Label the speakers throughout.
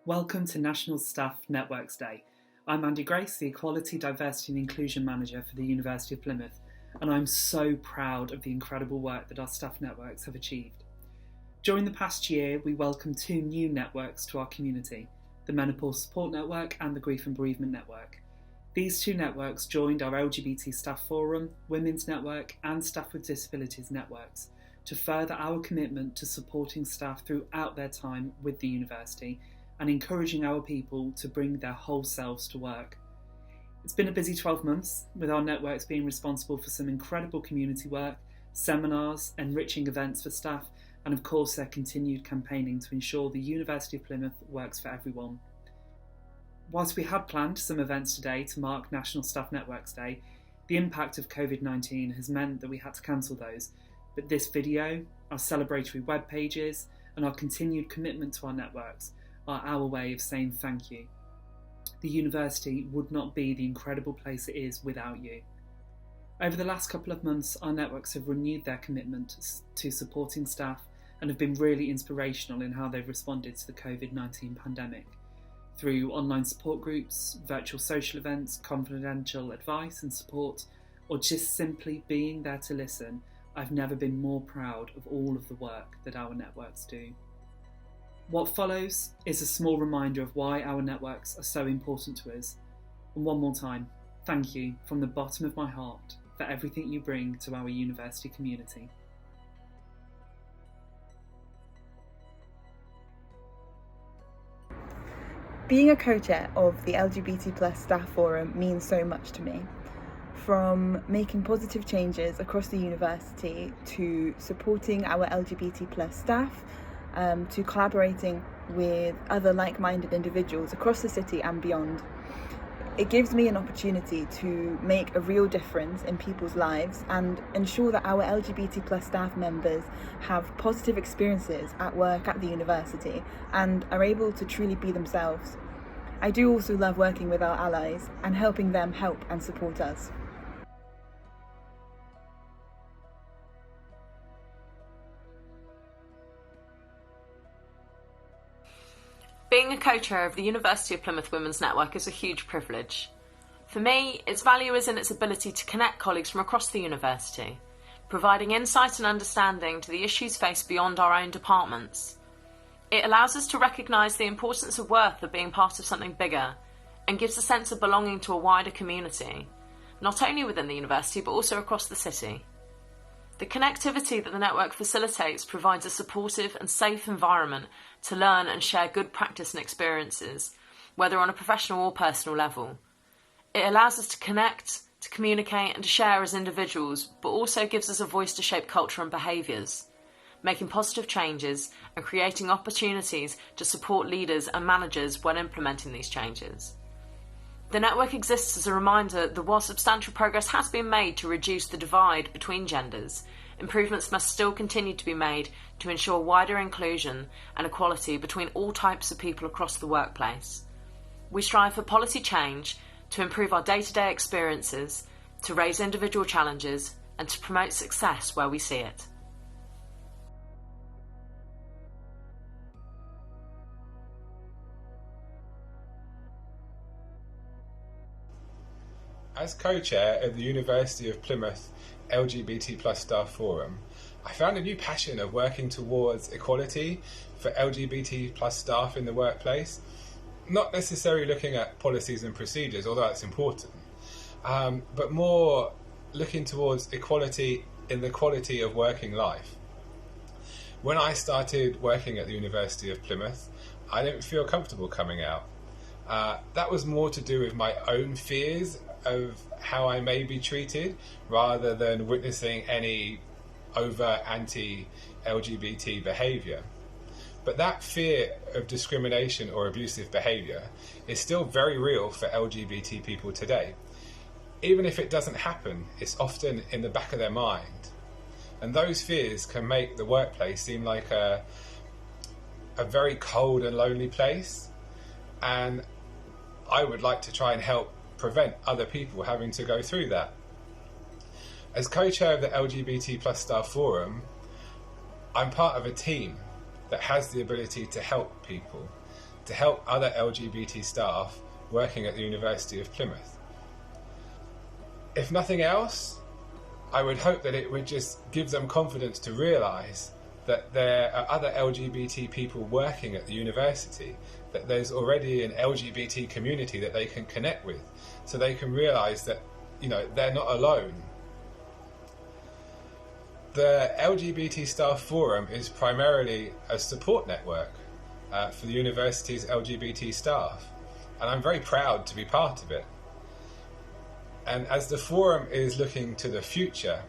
Speaker 1: Welcome to National Staff Networks Day. I'm Andy Grace, the Equality, Diversity and Inclusion Manager for the University of Plymouth, and I'm so proud of the incredible work that our staff networks have achieved. During the past year, we welcomed 2 new networks to our community, the Menopause Support Network and the Grief and Bereavement Network. These 2 networks joined our LGBT Staff Forum, Women's Network and Staff with Disabilities networks to further our commitment to supporting staff throughout their time with the university and encouraging our people to bring their whole selves to work. It's been a busy 12 months, with our networks being responsible for some incredible community work, seminars, enriching events for staff, and of course their continued campaigning to ensure the University of Plymouth works for everyone. Whilst we had planned some events today to mark National Staff Networks Day, the impact of COVID-19 has meant that we had to cancel those, but this video, our celebratory web pages, and our continued commitment to our networks are our way of saying thank you. The university would not be the incredible place it is without you. Over the last couple of months, our networks have renewed their commitment to supporting staff and have been really inspirational in how they've responded to the COVID-19 pandemic. Through online support groups, virtual social events, confidential advice and support, or just simply being there to listen, I've never been more proud of all of the work that our networks do. What follows is a small reminder of why our networks are so important to us. And one more time, thank you from the bottom of my heart for everything you bring to our university community.
Speaker 2: Being a co-chair of the LGBT+ Staff Forum means so much to me. From making positive changes across the university to supporting our LGBT+ staff, to collaborating with other like-minded individuals across the city and beyond. It gives me an opportunity to make a real difference in people's lives and ensure that our LGBT+ staff members have positive experiences at work at the university and are able to truly be themselves. I do also love working with our allies and helping them help and support us.
Speaker 3: Being a co-chair of the University of Plymouth Women's Network is a huge privilege. For me, its value is in its ability to connect colleagues from across the university, providing insight and understanding to the issues faced beyond our own departments. It allows us to recognise the importance of worth of being part of something bigger and gives a sense of belonging to a wider community, not only within the university but also across the city. The connectivity that the network facilitates provides a supportive and safe environment to learn and share good practice and experiences, whether on a professional or personal level. It allows us to connect, to communicate and to share as individuals, but also gives us a voice to shape culture and behaviours, making positive changes and creating opportunities to support leaders and managers when implementing these changes. The network exists as a reminder that while substantial progress has been made to reduce the divide between genders, improvements must still continue to be made to ensure wider inclusion and equality between all types of people across the workplace. We strive for policy change to improve our day-to-day experiences, to raise individual challenges, and to promote success where we see it.
Speaker 4: As co-chair of the University of Plymouth LGBT+ Staff Forum, I found a new passion of working towards equality for LGBT+ staff in the workplace, not necessarily looking at policies and procedures, although that's important, but more looking towards equality in the quality of working life. When I started working at the University of Plymouth, I didn't feel comfortable coming out. That was more to do with my own fears of how I may be treated rather than witnessing any overt anti-LGBT behaviour. But that fear of discrimination or abusive behaviour is still very real for LGBT people today. Even if it doesn't happen, it's often in the back of their mind. And those fears can make the workplace seem like a very cold and lonely place. And I would like to try and help prevent other people having to go through that. As co-chair of the LGBT+ Staff Forum, I'm part of a team that has the ability to help people. to help other LGBT staff working at the University of Plymouth. If nothing else, I would hope that it would just give them confidence to realise that there are other LGBT people working at the university, that there's already an LGBT community that they can connect with, so they can realise that, you know, they're not alone. The LGBT Staff Forum is primarily a support network for the university's LGBT staff, and I'm very proud to be part of it. And as the forum is looking to the future,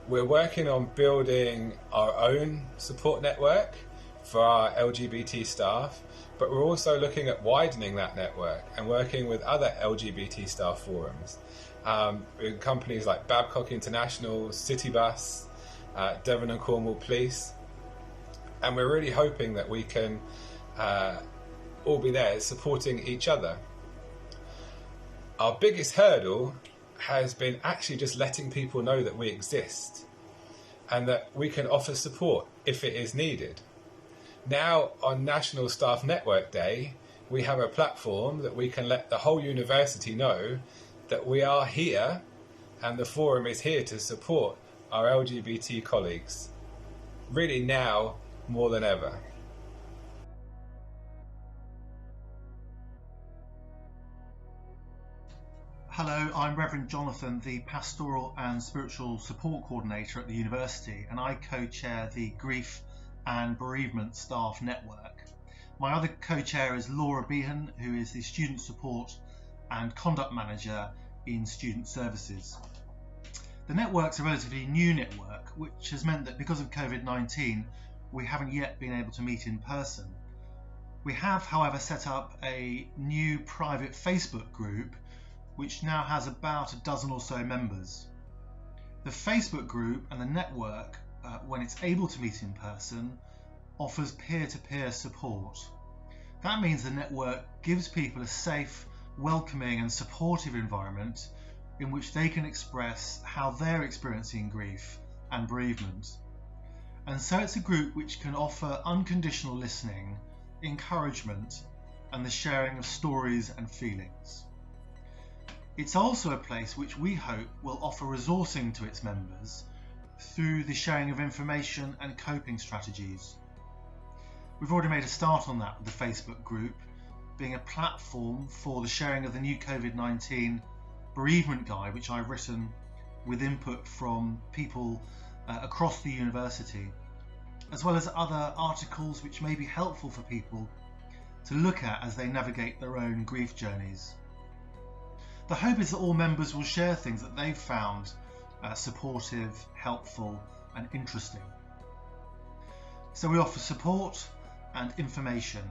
Speaker 4: we're working on building our own support network for our LGBT staff, but we're also looking at widening that network and working with other LGBT staff forums, with companies like Babcock International, Citybus, Devon and Cornwall Police, and we're really hoping that we can all be there supporting each other. Our biggest hurdle has been actually just letting people know that we exist and that we can offer support if it is needed. Now, on National Staff Network Day, we have a platform that we can let the whole university know that we are here and the forum is here to support our LGBT colleagues. Really now, more than ever.
Speaker 5: Hello, I'm Reverend Jonathan, the Pastoral and Spiritual Support Coordinator at the University, and I co-chair the Grief and Bereavement Staff Network. My other co-chair is Laura Behan, who is the Student Support and Conduct Manager in Student Services. The network's a relatively new network, which has meant that because of COVID-19, we haven't yet been able to meet in person. We have, however, set up a new private Facebook group which now has about a dozen or so members. The Facebook group and the network, when it's able to meet in person, offers peer-to-peer support. That means the network gives people a safe, welcoming and supportive environment in which they can express how they're experiencing grief and bereavement. And so it's a group which can offer unconditional listening, encouragement and the sharing of stories and feelings. It's also a place which we hope will offer resourcing to its members through the sharing of information and coping strategies. We've already made a start on that with the Facebook group, being a platform for the sharing of the new COVID-19 bereavement guide, which I've written with input from people across the university, as well as other articles which may be helpful for people to look at as they navigate their own grief journeys. The hope is that all members will share things that they've found supportive, helpful and interesting. So we offer support and information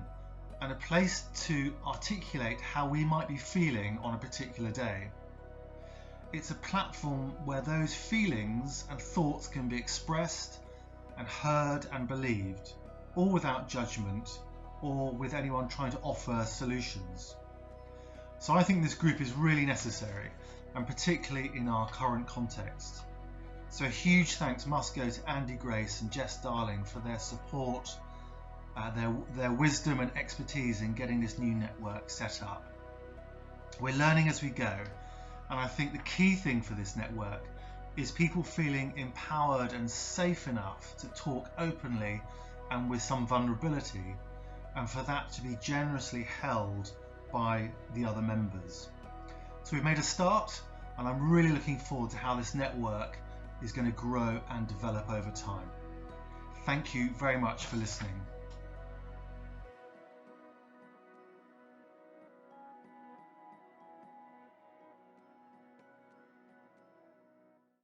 Speaker 5: and a place to articulate how we might be feeling on a particular day. It's a platform where those feelings and thoughts can be expressed and heard and believed, all without judgment or with anyone trying to offer solutions. So I think this group is really necessary, and particularly in our current context. So a huge thanks must go to Andy Grace and Jess Darling for their support, their wisdom and expertise in getting this new network set up. We're learning as we go, and I think the key thing for this network is people feeling empowered and safe enough to talk openly and with some vulnerability, and for that to be generously held by the other members. So we've made a start, and I'm really looking forward to how this network is going to grow and develop over time. Thank you very much for listening.